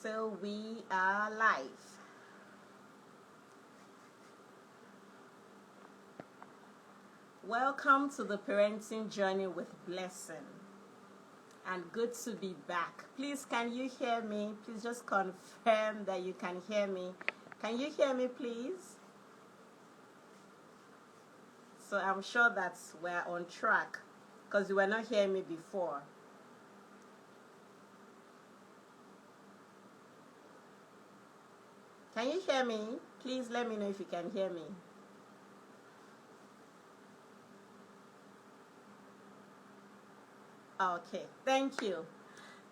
so we are live. Welcome to the parenting journey with Blessing, and good to be back. Please, can you hear me? Please just confirm that you can hear me. Can you hear me, please? So I'm sure that we're on track because you were not hearing me before. Can you hear me? Please let me know if you can hear me. Okay, thank you.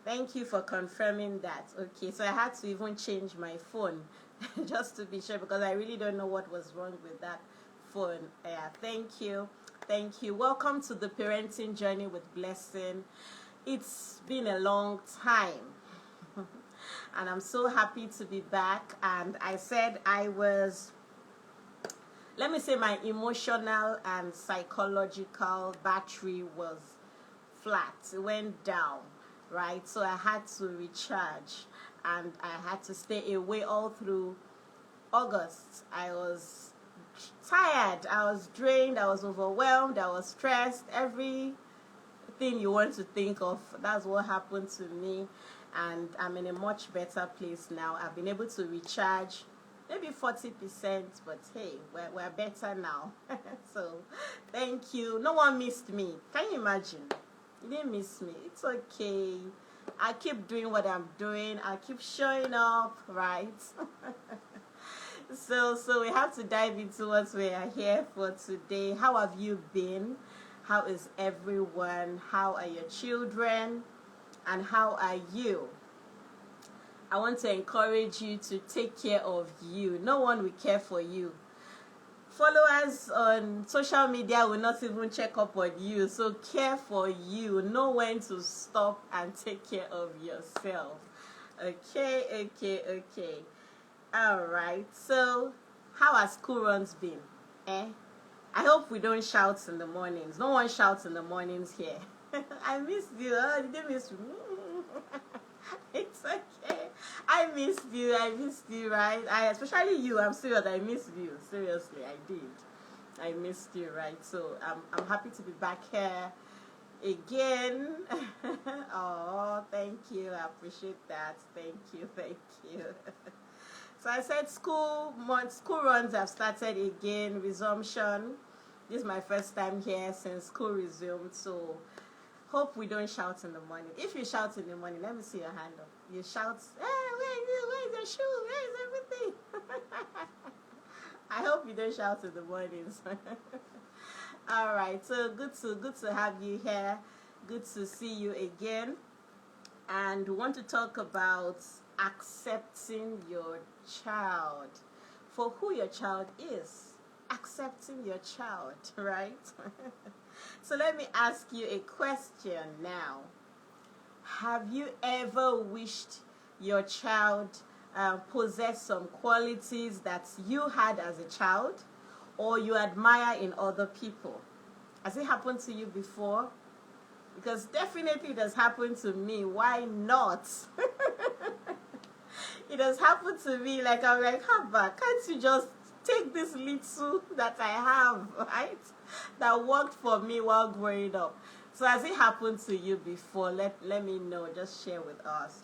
Thank you for confirming that. Okay, so I had to even change my phone just to be sure because I really don't know what was wrong with that phone. Yeah, thank you. Thank you. Welcome to the parenting journey with Blessing. It's been a long time. And I'm so happy to be back. And I said I was, let me say, my emotional and psychological battery was flat. It went down, right? So I had to recharge and I had to stay away all through August. I was tired, I was drained, I was overwhelmed, I was stressed. Everything you want to think of, that's what happened to me. And I'm in a much better place now. I've been able to recharge maybe 40%, but hey, we're better now. So thank you. No one missed me. Can you imagine? You didn't miss me. It's okay. I keep doing what I'm doing. I keep showing up, right? So we have to dive into what we are here for today. How have you been? How is everyone? How are your children? And how are you? I want to encourage you to take care of you. No one will care for you. Followers on social media will not even check up on you. So care for you. Know when to stop and take care of yourself. Okay. All right. So how has school runs been? I hope we don't shout in the mornings. No one shouts in the mornings here. I missed you. Oh, did you miss me? It's okay. I missed you, right? Especially you. I'm serious. I missed you. Seriously, I did. I missed you, right? So I'm happy to be back here again. Oh, thank you. I appreciate that. Thank you. So I said school runs have started again. Resumption. This is my first time here since school resumed. So hope we don't shout in the morning. If you shout in the morning, let me see your hand up. You shout, hey, where's your shoe? Where's everything? I hope you don't shout in the mornings. All right, so good to have you here. Good to see you again. And we want to talk about accepting your child for who your child is. Accepting your child, right? So let me ask you a question now. Have you ever wished your child possessed some qualities that you had as a child or you admire in other people? Has it happened to you before? Because definitely it has happened to me. Why not? It has happened to me. Like, I'm like, Haba, can't you just take this little that I have, right? That worked for me while growing up. So has it happened to you before? Let me know. Just share with us.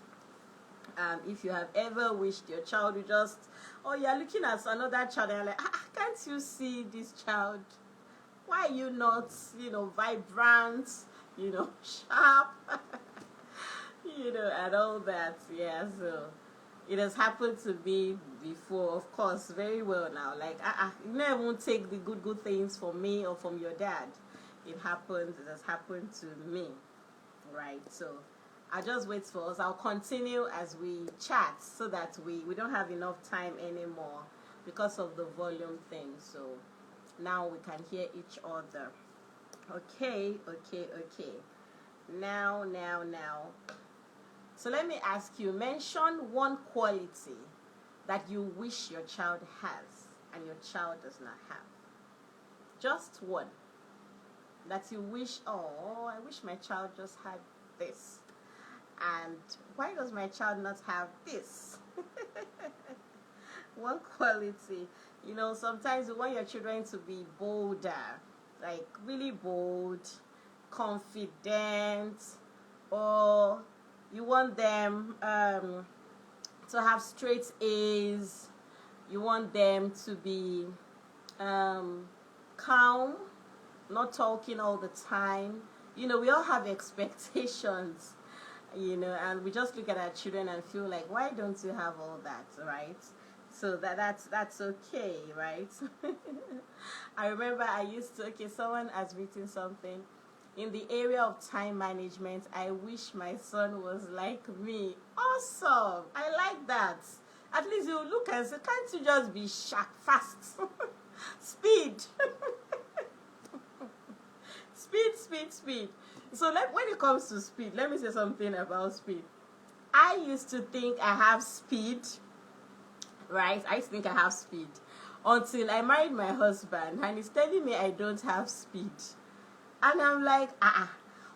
If you have ever wished your child to just, you're looking at another child and you're like, can't you see this child? Why are you not, vibrant, sharp, and all that. Yeah, so it has happened to me before, of course, very well now. Like, you never won't take the good things from me or from your dad. It has happened to me, right? So I'll just wait for us. I'll continue as we chat so that we don't have enough time anymore because of the volume thing. So now we can hear each other. Okay. Now. So let me ask you, mention one quality that you wish your child has and your child does not have. Just one. That you wish, I wish my child just had this. And why does my child not have this? One quality. You know, sometimes you want your children to be bolder, like really bold, confident, or you want them to have straight A's. You want them to be calm, not talking all the time. You know, we all have expectations, you know, and we just look at our children and feel like, why don't you have all that, right? So that's okay, right? I remember I used to, someone has written something. In the area of time management, I wish my son was like me. Awesome! I like that. At least you look and say, can't you just be sharp, fast? Speed. Speed. So when it comes to speed, let me say something about speed. I used to think I have speed, right? I used to think I have speed until I married my husband and he's telling me I don't have speed. And I'm like,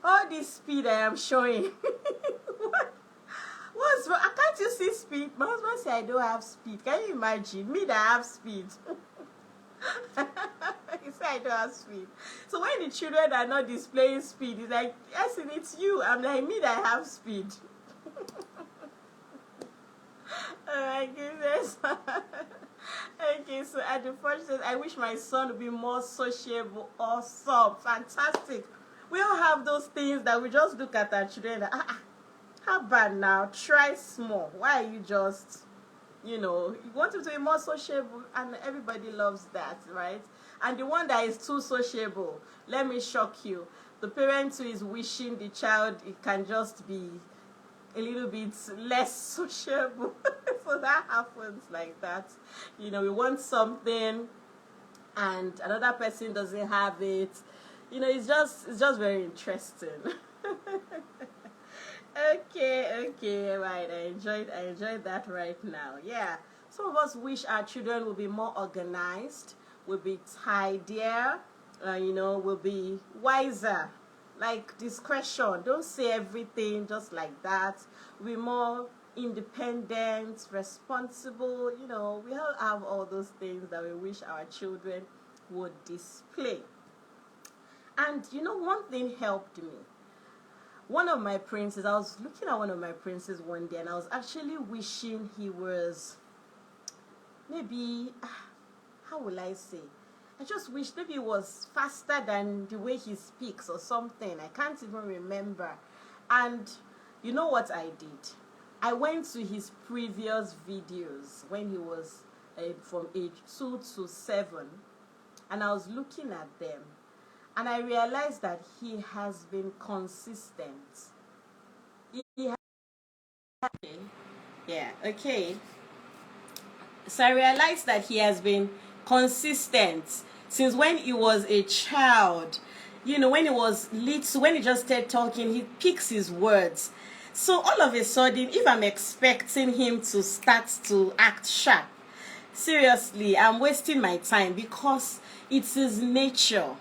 all this speed I am showing. What's wrong? Can't you see speed? My husband said I don't have speed. Can you imagine me that have speed? He said I don't have speed. So when the children are not displaying speed, he's like, yes, it's you. I'm like, me that have speed. Oh my goodness. Okay, so at the first says, I wish my son would be more sociable. Awesome, fantastic. We all have those things that we just look at our children and how bad now? Try small. Why are you just, you want him to be more sociable, and everybody loves that, right? And the one that is too sociable, let me shock you. The parent who is wishing the child it can just be a little bit less sociable. So that happens like that. We want something and another person doesn't have it. It's just very interesting. Okay, right. I enjoyed that right now. Yeah. Some of us wish our children would be more organized, would be tidier, will be wiser. Like discretion. Don't say everything just like that. Be more independent, responsible. We all have all those things that we wish our children would display. And one thing helped me. One of my princes, I was looking at one of my princes one day and I was actually wishing he was maybe, how will I say? I just wish maybe he was faster than the way he speaks or something. I can't even remember. And you know what I did? I went to his previous videos when he was from age 2 to 7 and I was looking at them. And I realized that he has been consistent. So I realized that he has been consistent since when he was a child. When he was little, when he just started talking, he picks his words. So all of a sudden, if I'm expecting him to start to act sharp, seriously, I'm wasting my time because it's his nature.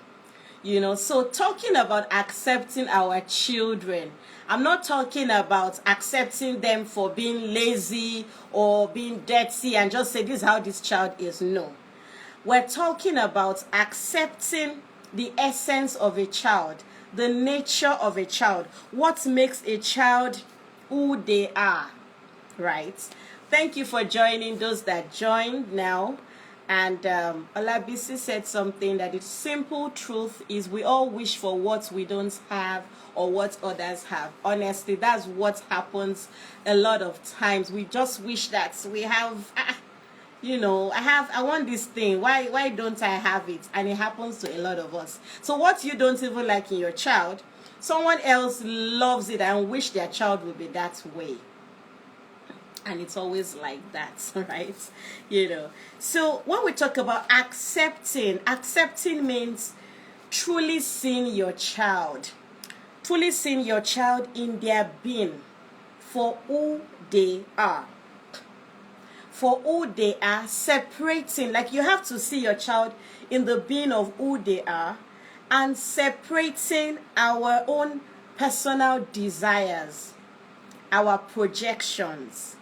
So talking about accepting our children, I'm not talking about accepting them for being lazy or being dirty and just say this is how this child is. No. We're talking about accepting the essence of a child, the nature of a child, what makes a child who they are, right? Thank you for joining those that joined now. And Olabisi said something that the simple truth is we all wish for what we don't have or what others have. Honestly, that's what happens a lot of times. We just wish that we have, I want this thing. Why don't I have it? And it happens to a lot of us. So what you don't even like in your child, someone else loves it and wish their child would be that way. And it's always like that, right? So when we talk about accepting means truly seeing your child in their being for who they are. Separating, like you have to see your child in the being of who they are and separating our own personal desires our projections,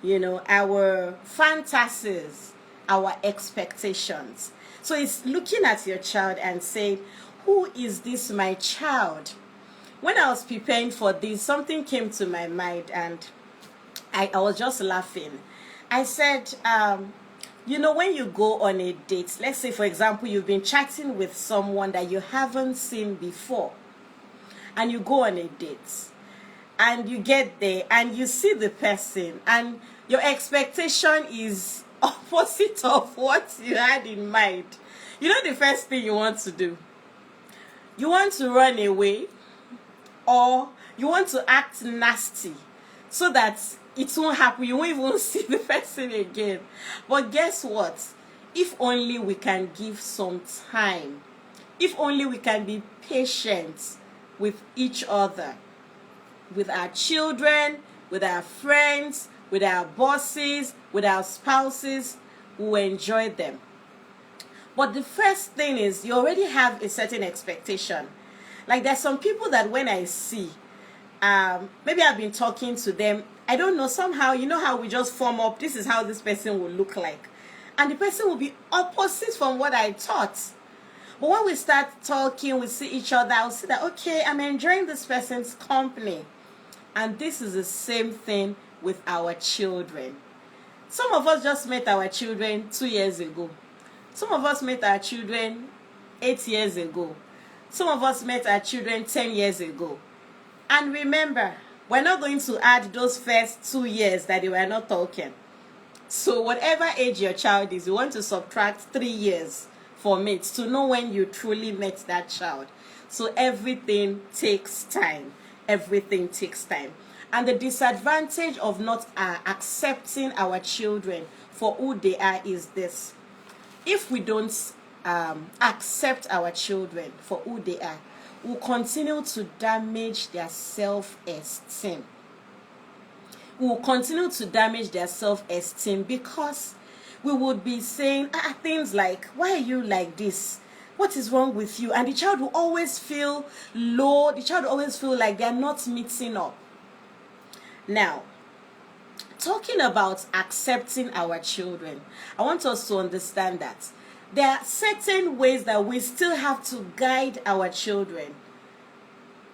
our fantasies, our expectations. So it's looking at your child and saying, who is this my child? When I was preparing for this, something came to my mind, and I was just laughing. I said, when you go on a date, let's say, for example, you've been chatting with someone that you haven't seen before, and you go on a date, and you get there, and you see the person, and your expectation is opposite of what you had in mind. The first thing you want to do? You want to run away, or you want to act nasty so that it won't happen. You won't even see the person again. But guess what? If only we can give some time, if only we can be patient with each other, with our children, with our friends, with our bosses, with our spouses, we will enjoy them. But the first thing is, you already have a certain expectation. Like, there's some people that when I see, maybe I've been talking to them, I don't know, somehow, how we just form up, this is how this person will look like. And the person will be opposite from what I thought. But when we start talking, we see each other, I'll see that, okay, I'm enjoying this person's company. And this is the same thing with our children. Some of us just met our children 2 years ago. Some of us met our children 8 years ago. Some of us met our children 10 years ago. And remember, we're not going to add those first 2 years that they were not talking. So whatever age your child is, you want to subtract 3 years from it to know when you truly met that child. So everything takes time. Everything takes time. And the disadvantage of not accepting our children for who they are is this. If we don't accept our children for who they are, we'll continue to damage their self-esteem. We'll continue to damage their self-esteem because we would be saying things like, why are you like this? What is wrong with you? And the child will always feel low. The child will always feel like they're not meeting up. Now, talking about accepting our children, I want us to understand that there are certain ways that we still have to guide our children,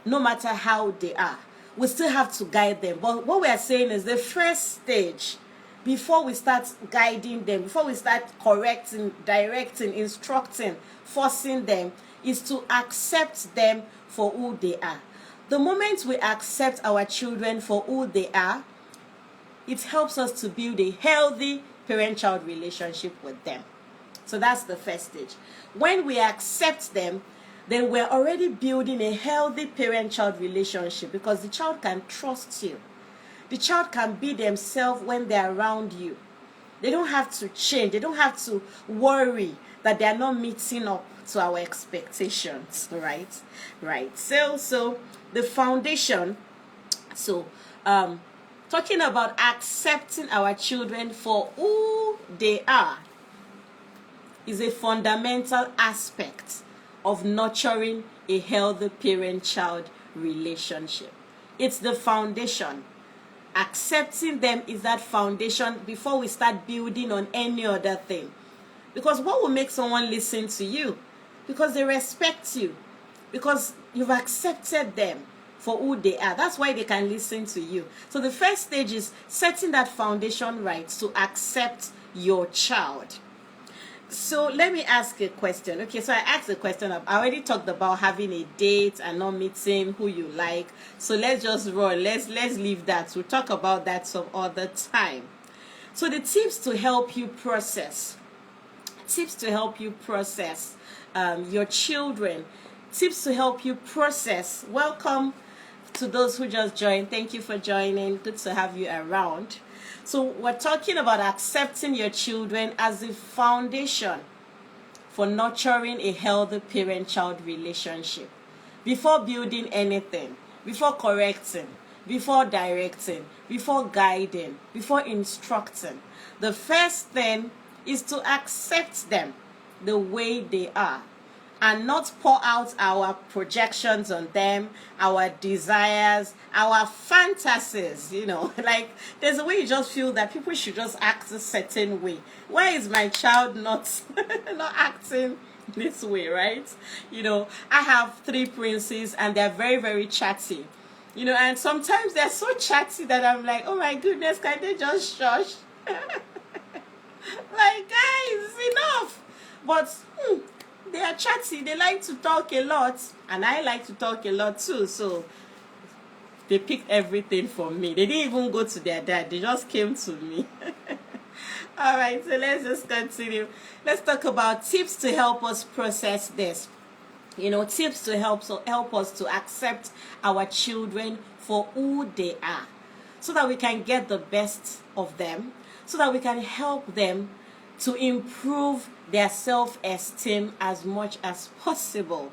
no matter how they are. We still have to guide them. But what we are saying is the first stage, before we start guiding them, before we start correcting, directing, instructing, forcing them, is to accept them for who they are. The moment we accept our children for who they are, it helps us to build a healthy parent-child relationship with them. So that's the first stage. When we accept them, then we're already building a healthy parent-child relationship because the child can trust you. The child can be themselves when they're around you. They don't have to change. They don't have to worry that they're not meeting up to our expectations, right? Right. So the foundation, talking about accepting our children for who they are is a fundamental aspect of nurturing a healthy parent-child relationship. It's the foundation. Accepting them is that foundation before we start building on any other thing. Because what will make someone listen to you? Because they respect you. Because you've accepted them for who they are. That's why they can listen to you. So the first stage is setting that foundation right to accept your child. So let me ask a question. Okay, so I asked a question. I already talked about having a date and not meeting who you like. So let's just roll. Let's leave that. We'll talk about that some other time. So the tips to help you process. Tips to help you process your children. Tips to help you process. Welcome to those who just joined. Thank you for joining. Good to have you around. So we're talking about accepting your children as the foundation for nurturing a healthy parent-child relationship. Before building anything, before correcting, before directing, before guiding, before instructing, the first thing is to accept them the way they are. and not pour out our projections on them, our desires, our fantasies, like there's a way you just feel that people should just act a certain way. Why is my child not not acting this way, right? I have 3 princes and they're very, very chatty. And sometimes they're so chatty that I'm like, oh my goodness, can they just shush? Like, guys, enough. But they are chatty. They like to talk a lot, and I like to talk a lot too. So they picked everything from me. They didn't even go to their dad. They just came to me. All right, so let's just continue. Let's talk about tips to help us process this. Tips to help us to accept our children for who they are, so that we can get the best of them, so that we can help them to improve their self-esteem as much as possible.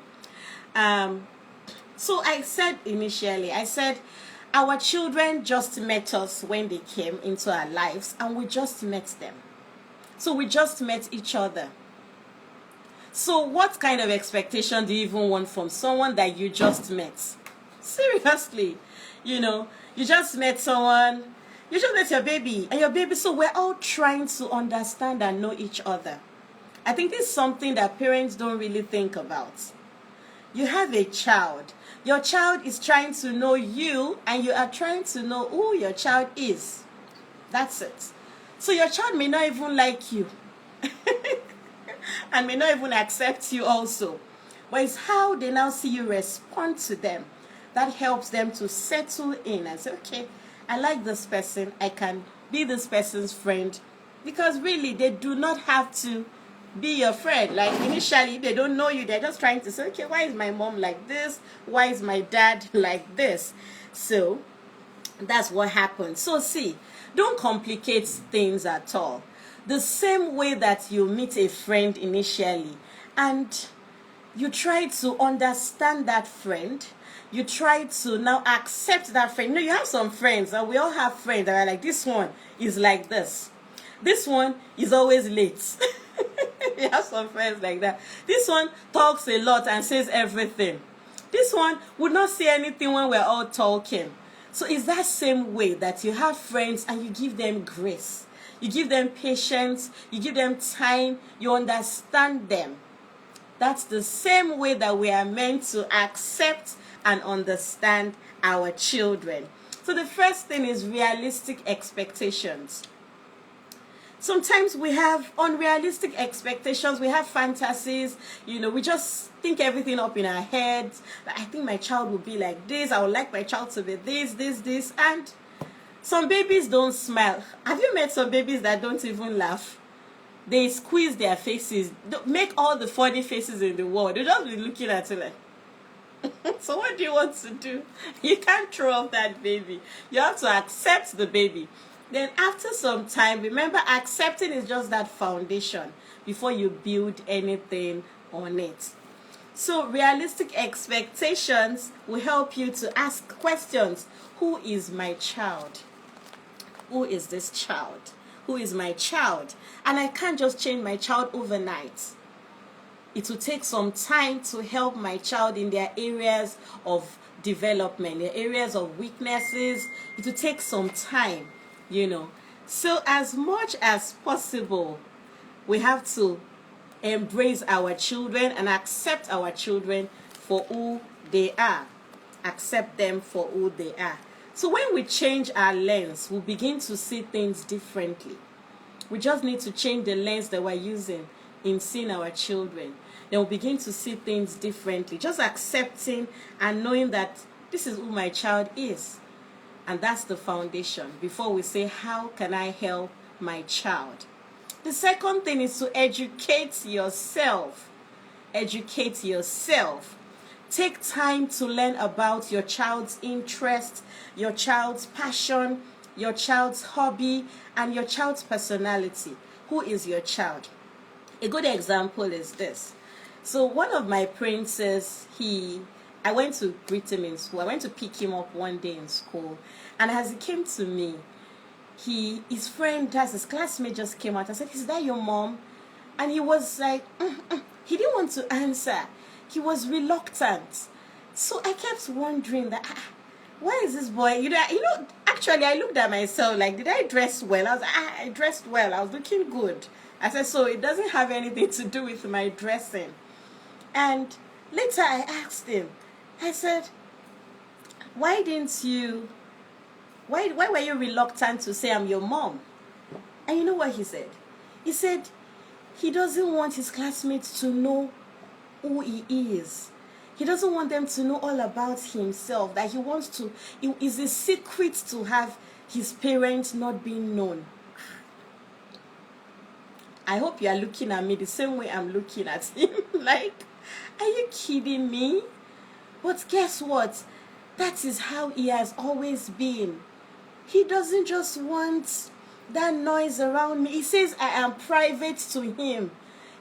So I said initially, our children just met us when they came into our lives, and we just met them. So we just met each other. So what kind of expectation do you even want from someone that you just met? Seriously, you just met someone, you just met your baby, and your baby, so we're all trying to understand and know each other. I think this is something that parents don't really think about. You have a child. Your child is trying to know you, and you are trying to know who your child is. That's it. So your child may not even like you. And may not even accept you also. But it's how they now see you respond to them that helps them to settle in and say, okay, I like this person. I can be this person's friend. Because really, they do not have to be your friend. Like initially, they don't know you. They're just trying to say, okay, why is my mom like this? Why is my dad like this? So that's what happens. So see, don't complicate things at all. The same way that you meet a friend initially and you try to understand that friend, you try to now accept that friend. You have some friends, and we all have friends that are like, this one is like this. This one is always late. You have some friends like that. This one talks a lot and says everything. This one would not say anything when we're all talking. So it's that same way that you have friends and you give them grace. You give them patience, you give them time, you understand them. That's the same way that we are meant to accept and understand our children. So the first thing is realistic expectations. Sometimes we have unrealistic expectations, we have fantasies, we just think everything up in our heads. I think my child will be like this, I would like my child to be this, and some babies don't smile. Have you met some babies that don't even laugh? They squeeze their faces, make all the funny faces in the world. They'll just be looking at you like, so what do you want to do? You can't throw off that baby. You have to accept the baby. Then after some time, remember, accepting is just that foundation before you build anything on it. So realistic expectations will help you to ask questions. Who is my child? Who is this child? Who is my child? And I can't just change my child overnight. It will take some time to help my child in their areas of development, their areas of weaknesses. It will take some time, So as much as possible, we have to embrace our children and accept our children for who they are. Accept them for who they are. So when we change our lens, we begin to see things differently. We just need to change the lens that we're using in seeing our children. Then we'll begin to see things differently. Just accepting and knowing that this is who my child is. And that's the foundation before we say, how can I help my child? The second thing is to educate yourself. Educate yourself. Take time to learn about your child's interest, your child's passion, your child's hobby, and your child's personality. Who is your child? A good example is this. So one of my princes, I went to greet him in school. I went to pick him up one day in school. And as he came to me, his friend, his classmate just came out. I said, is that your mom? And he was like, he didn't want to answer. he was reluctant. So I kept wondering that, why is this boy, actually I looked at myself like, did I dress well? I was like, I dressed well. I was looking good. I said, so it doesn't have anything to do with my dressing. And later I asked him, I said, why were you reluctant to say I'm your mom? And you know what he said? He said he doesn't want his classmates to know who he is. He doesn't want them to know all about himself, that it is a secret to have his parents not being known. I hope you are looking at me the same way I'm looking at him. Like, are you kidding me? But guess what? That is how he has always been. He doesn't just want that noise around me. He says I am private to him.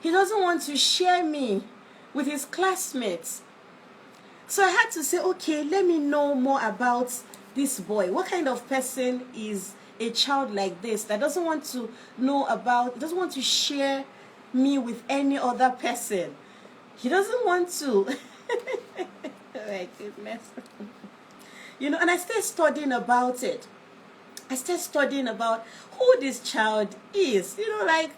He doesn't want to share me with his classmates. So I had to say, okay, let me know more about this boy. What kind of person is a child like this that doesn't want to doesn't want to share me with any other person? He doesn't want to. Oh my goodness. And I started studying about it. I started studying about who this child is. Like,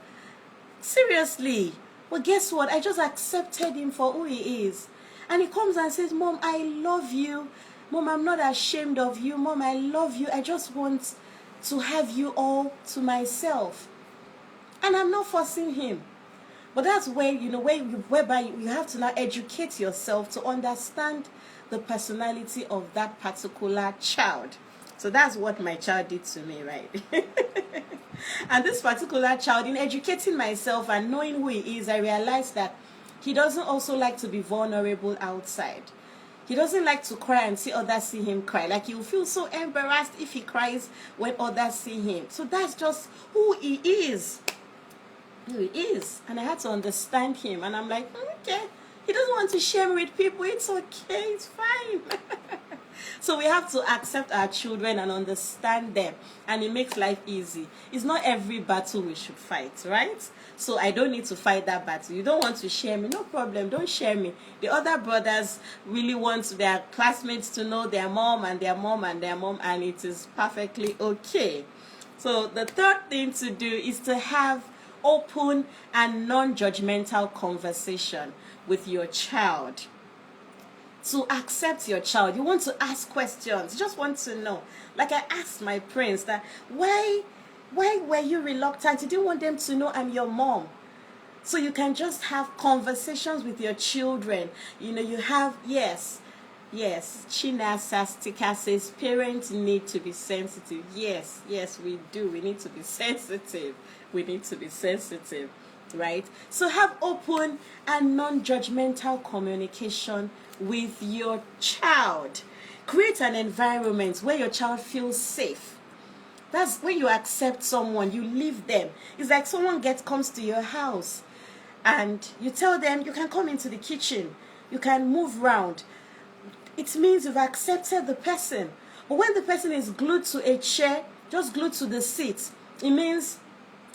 seriously. Well, guess what? I just accepted him for who he is. And he comes and says, Mom, I love you. Mom, I'm not ashamed of you. Mom, I love you. I just want to have you all to myself. And I'm not forcing him. But that's where, whereby you have to now educate yourself to understand the personality of that particular child. So that's what my child did to me, right? And this particular child, in educating myself and knowing who he is, I realized that he doesn't also like to be vulnerable outside. He doesn't like to cry and see others see him cry. Like, he'll feel so embarrassed if he cries when others see him. So that's just who he is. Who he is. And I had to understand him. And I'm like, okay, he doesn't want to share me with people. It's okay. It's fine. So we have to accept our children and understand them, and it makes life easy. It's not every battle we should fight, right? So I don't need to fight that battle. You don't want to share me, no problem, don't share me. The other brothers really want their classmates to know their mom and their mom and their mom, and it is perfectly okay. So the third thing to do is to have open and non-judgmental conversation with your child. To accept your child, you want to ask questions. You just want to know. Like I asked my prince that, why were you reluctant? You didn't want them to know I'm your mom. So you can just have conversations with your children. You have, yes, China Sastika says parents need to be sensitive. Yes, we do. We need to be sensitive. Right? So have open and non-judgmental communication with your child. Create an environment where your child feels safe. That's when you accept someone, you leave them. It's like someone comes to your house and you tell them you can come into the kitchen, you can move around. It means you've accepted the person. But when the person is glued to a chair, just glued to the seat, it means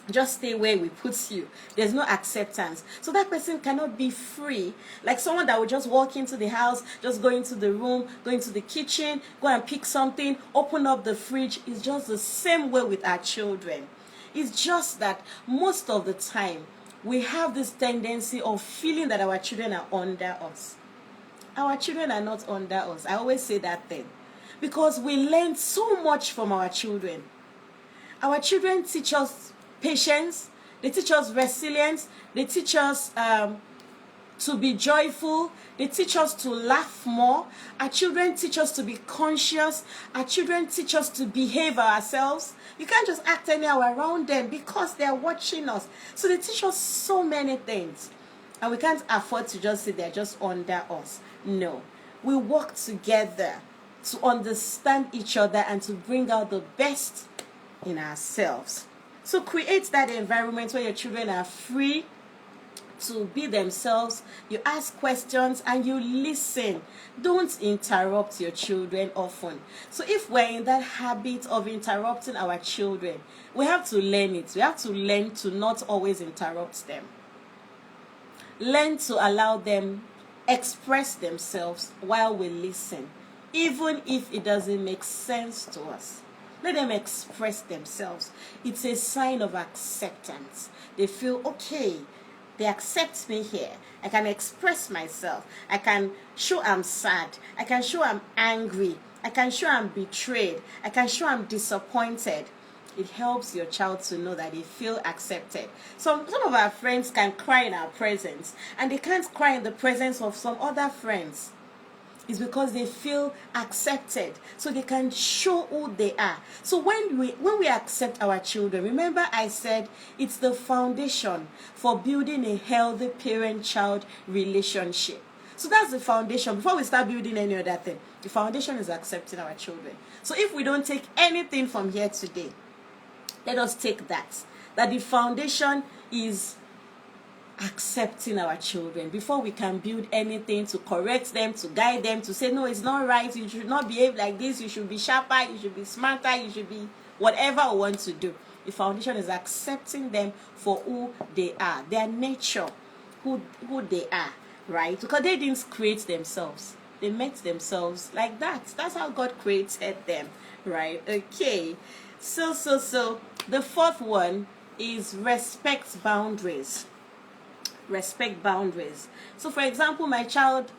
just stay where we put you. There's no acceptance. So that person cannot be free. Like someone that would just walk into the house, just go into the room, go into the kitchen, go and pick something, open up the fridge. It's just the same way with our children. It's just that most of the time, we have this tendency of feeling that our children are under us. Our children are not under us. I always say that thing. Because we learn so much from our children. Our children teach us patience, they teach us resilience, they teach us to be joyful, they teach us to laugh more. Our children teach us to be conscious. Our children teach us to behave ourselves. You can't just act anyhow around them because they are watching us. So they teach us so many things, and we can't afford to just say they're just under us. No, we work together to understand each other and to bring out the best in ourselves. So create that environment where your children are free to be themselves. You ask questions and you listen. Don't interrupt your children often. So if we're in that habit of interrupting our children, we have to learn it. We have to learn to not always interrupt them. Learn to allow them express themselves while we listen, even if it doesn't make sense to us. Let them express themselves. It's a sign of acceptance. They feel, okay, they accept me here. I can express myself. I can show I'm sad. I can show I'm angry. I can show I'm betrayed. I can show I'm disappointed. It helps your child to know that they feel accepted. Some of our friends can cry in our presence, and they can't cry in the presence of some other friends. It's because they feel accepted, so they can show who they are. So when we accept our children, remember I said it's the foundation for building a healthy parent-child relationship. So that's the foundation. Before we start building any other thing, the foundation is accepting our children. So if we don't take anything from here today, let us take that the foundation is accepting our children before we can build anything to correct them, to guide them, to say, no, it's not right, you should not behave like this, you should be sharper, you should be smarter, you should be whatever we want to do. The foundation is accepting them for who they are, their nature, who they are, right? Because they didn't create themselves. They met themselves like that. That's how God created them, right? Okay. So the fourth one is respect boundaries. Respect boundaries. So for example, my child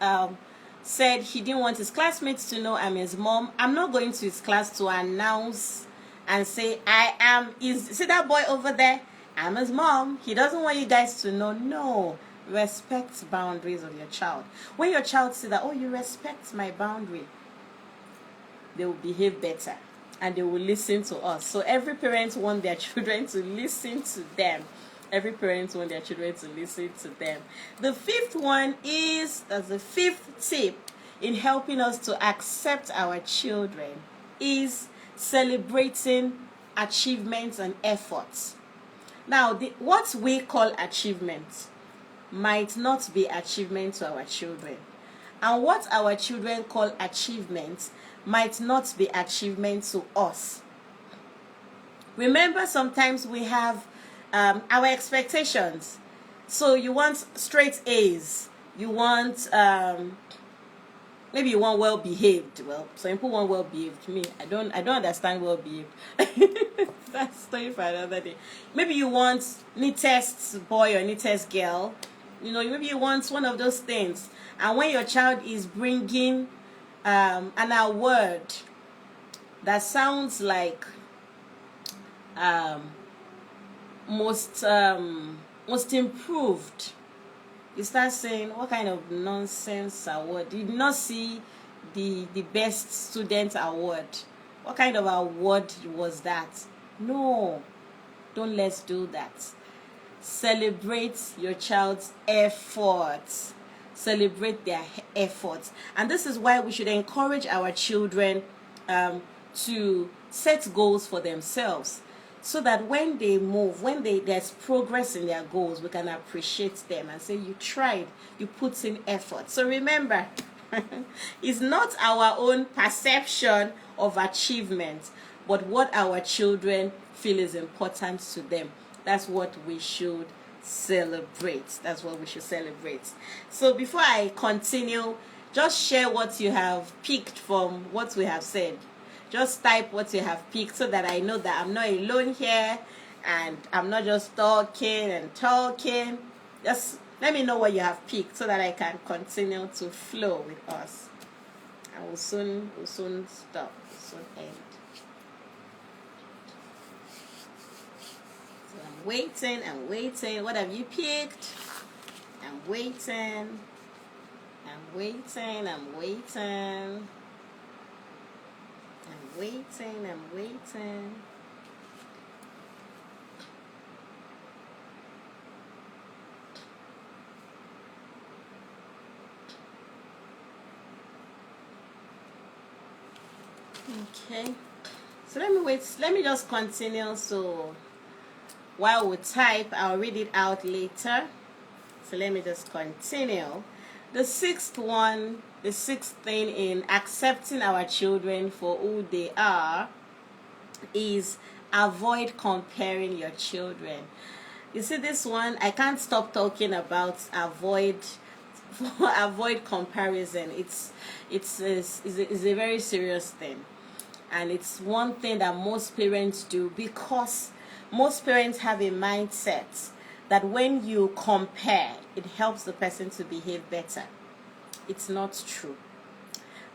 said he didn't want his classmates to know I'm his mom. I'm not going to his class to announce and say see that boy over there, I'm his mom. He doesn't want you guys to know. No. Respect boundaries of your child. When your child says that, oh, you respect my boundary, they will behave better and they will listen to us. So every parent wants their children to listen to them. Every parent wants their children to listen to them. The fifth one that's the fifth tip in helping us to accept our children, is celebrating achievements and efforts. Now, what we call achievement might not be achievement to our children. And what our children call achievement might not be achievement to us. Remember, sometimes we have our expectations. So you want straight A's. You want maybe you want well behaved. Well, some people want well behaved. Me, I don't understand well behaved. That's story for another day. Maybe you want neatest boy or neatest girl. You know, maybe you want one of those things. And when your child is bringing an award that sounds like most improved, you start saying, what kind of nonsense award? Did you not see the best student award? What kind of award was that? No, don't let's do that. Celebrate your child's efforts. Celebrate their efforts. And this is why we should encourage our children to set goals for themselves, so that when they move, there's progress in their goals, we can appreciate them and say, you tried, you put in effort. So remember, it's not our own perception of achievement, but what our children feel is important to them. That's what we should celebrate. That's what we should celebrate. So before I continue, just share what you have picked from what we have said. Just type what you have picked so that I know that I'm not alone here and I'm not just talking and talking. Just let me know what you have picked so that I can continue to flow with us. I will soon stop. Will soon end. So I'm waiting. What have you picked? I'm waiting. I'm waiting. Okay. So let me just continue. So while we type, I'll read it out later. So let me just continue. The sixth thing in accepting our children for who they are is avoid comparing your children. You see, this one, I can't stop talking about avoid avoid comparison. It's a very serious thing, and it's one thing that most parents do, because most parents have a mindset that when you compare, it helps the person to behave better. It's not true.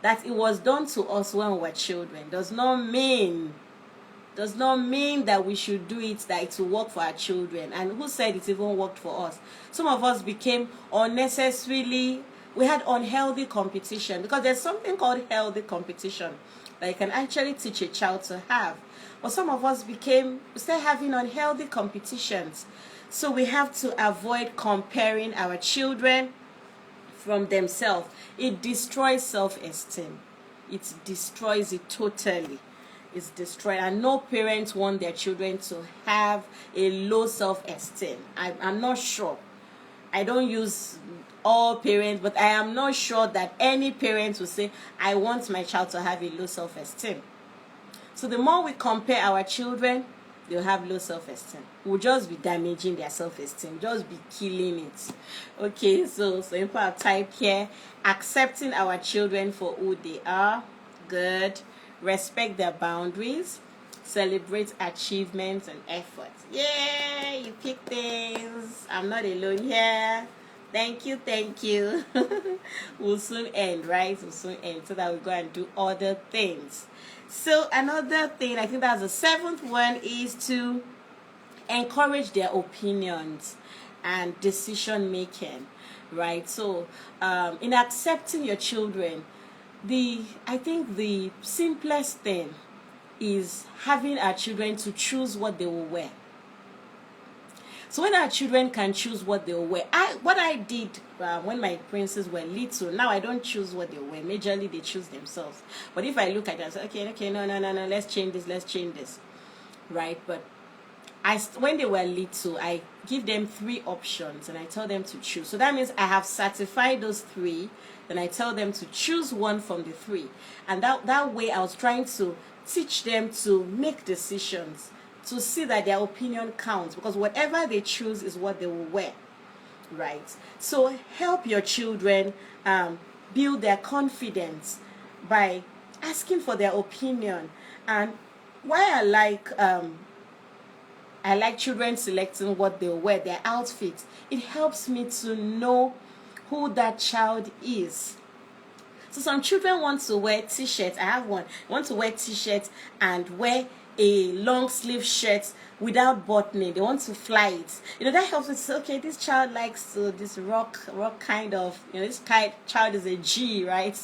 That it was done to us when we were children does not mean that we should do it, that it will work for our children. And who said it even worked for us? Some of us became unnecessarily, we had unhealthy competition, because there's something called healthy competition that you can actually teach a child to have. But some of us started having unhealthy competitions. So we have to avoid comparing our children from themselves. It destroys self-esteem. It destroys it totally. It's destroyed, and no parents want their children to have a low self-esteem. I'm not sure. I don't use all parents, but I am not sure that any parent will say, I want my child to have a low self-esteem. So the more we compare our children, they'll have low self-esteem. We'll just be damaging their self-esteem, just be killing it. Okay, so simple type here: accepting our children for who they are. Good. Respect their boundaries. Celebrate achievements and efforts. Yay, you pick things. I'm not alone here. Thank you, thank you. We'll soon end, right? We'll soon end so that we go and do other things. So another thing, I think that's the seventh one, is to encourage their opinions and decision making, right? So in accepting your children, I think the simplest thing is having our children to choose what they will wear. So when our children can choose what they will wear, what I did when my princes were little, now I don't choose what they wear. Majorly they choose themselves. But if I look at it, I say, okay, no, let's change this, right? But when they were little, I give them 3 options and I tell them to choose. So that means I have certified those 3. Then I tell them to choose one from the 3. And that way I was trying to teach them to make decisions, to see that their opinion counts, because whatever they choose is what they will wear, right? So help your children build their confidence by asking for their opinion. And why I like children selecting what they wear, their outfits. It helps me to know who that child is. So some children want to wear t-shirts. I have one. Want to wear t-shirts and wear a long sleeve shirt without buttoning. They want to fly it. That helps me to say, okay, this child likes this rock kind of, this child is a G, right?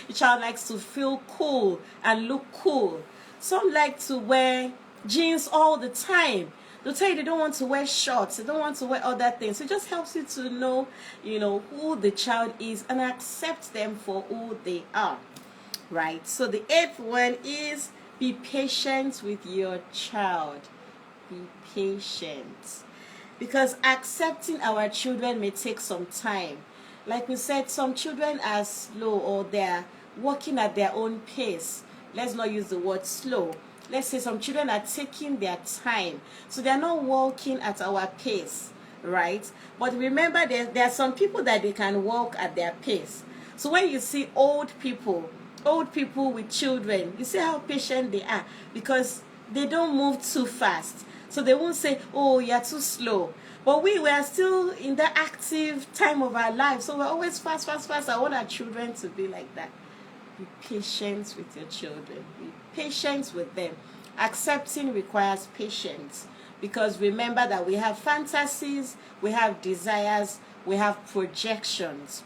The child likes to feel cool and look cool. Some like to wear jeans all the time. They'll tell you they don't want to wear shorts, they don't want to wear other things. So it just helps you to know, who the child is and accept them for who they are, right? So the 8th one is be patient with your child. Be patient. Because accepting our children may take some time. Like we said, some children are slow, or they're walking at their own pace. Let's not use the word slow. Let's say some children are taking their time. So they're not walking at our pace, right? But remember, there are some people that they can walk at their pace. So when you see old people with children, you see how patient they are, because they don't move too fast. So they won't say, oh, you're too slow. But we are still in the active time of our life. So we're always fast. I want our children to be like that. Be patient with your children. Be patient with them. Accepting requires patience, because remember that we have fantasies, we have desires, we have projections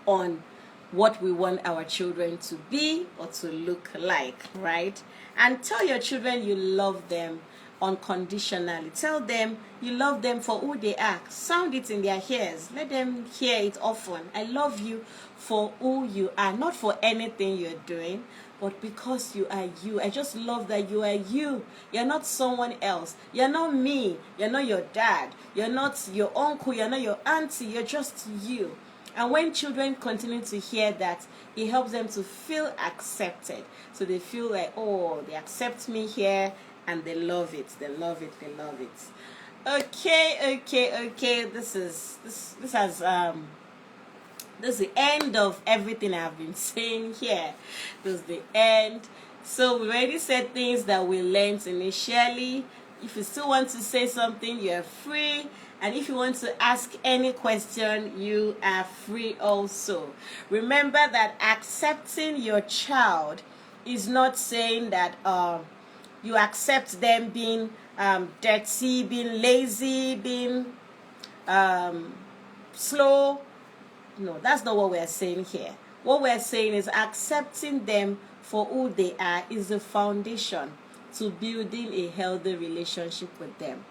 on what we want our children to be or to look like, right? And tell your children you love them unconditionally. Tell them you love them for who they are. Sound it in their ears. Let them hear it often. I love you for who you are, not for anything you're doing, but because you are you. I just love that you are you. You're not someone else. You're not me. You're not your dad. You're not your uncle. You're not your auntie. You're just you. And when children continue to hear that, it helps them to feel accepted. So they feel like, oh, they accept me here, and they love it. They love it. Okay. This has This is the end of everything I've been saying here. This is the end. So we already said things that we learned initially. If you still want to say something, you are free. And if you want to ask any question, you are free also. Remember that accepting your child is not saying that you accept them being dirty, being lazy, being slow. No, that's not what we're saying here. What we're saying is accepting them for who they are is the foundation to building a healthy relationship with them.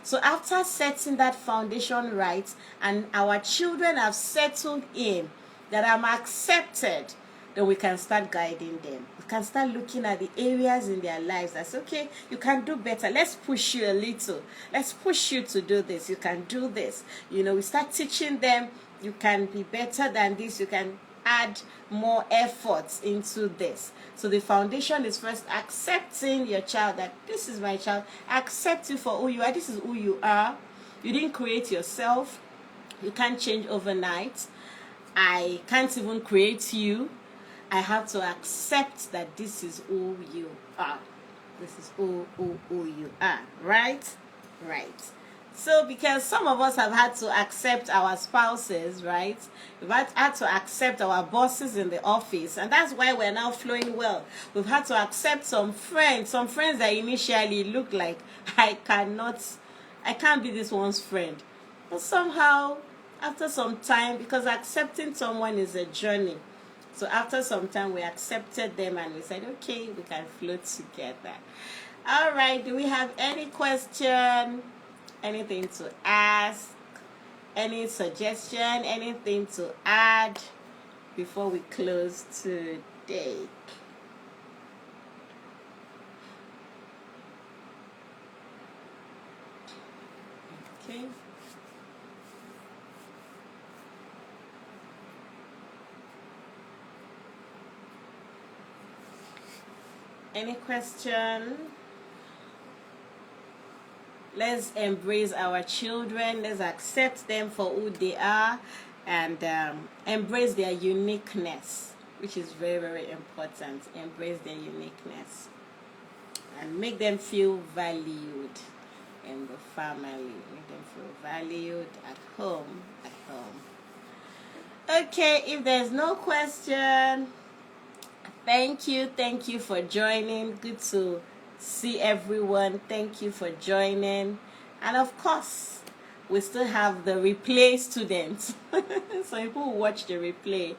So after setting that foundation right and our children have settled in that I'm accepted, then we can start guiding them. We can start looking at the areas in their lives that's okay, you can do better. Let's push you a little. Let's push you to do this. You can do this. We start teaching them you can be better than this. You can add more efforts into this. So the foundation is first accepting your child, that this is my child. Accept you for who you are. This is who you are. You didn't create yourself. You can't change overnight. I can't even create you. I have to accept that this is who you are. This is who you are. Right? Right. So because some of us have had to accept our spouses, right? We've had to accept our bosses in the office, and that's why we're now flowing well. We've had to accept some friends that initially look like I can't be this one's friend. But somehow, after some time, because accepting someone is a journey, so after some time we accepted them and we said, okay, we can flow together. All right, do we have any question? Anything to ask? Any suggestion? Anything to add before we close today? Okay. Any question? Let's embrace our children. Let's accept them for who they are and embrace their uniqueness, which is very, very important. Embrace their uniqueness and make them feel valued in the family. Make them feel valued at home. Okay, if there's no question, thank you for joining. Good to see everyone. Thank you for joining. And of course, we still have the replay students. So people will watch the replay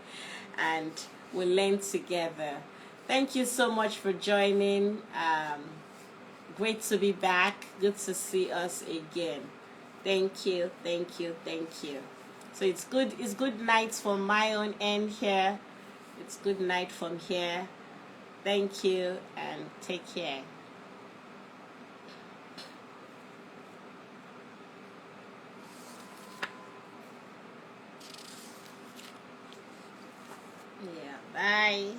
and we'll learn together. Thank you so much for joining. Great to be back. Good to see us again. Thank you. So it's good night from my own end here. It's good night from here. Thank you and take care. Yeah, bye.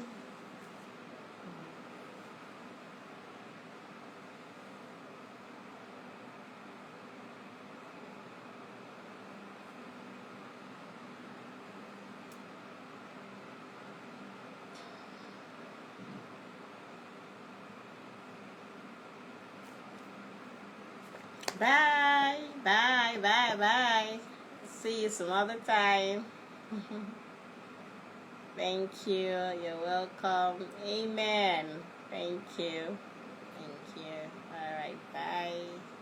Bye. See you some other time. Thank you. You're welcome. Amen. Thank you. All right. Bye.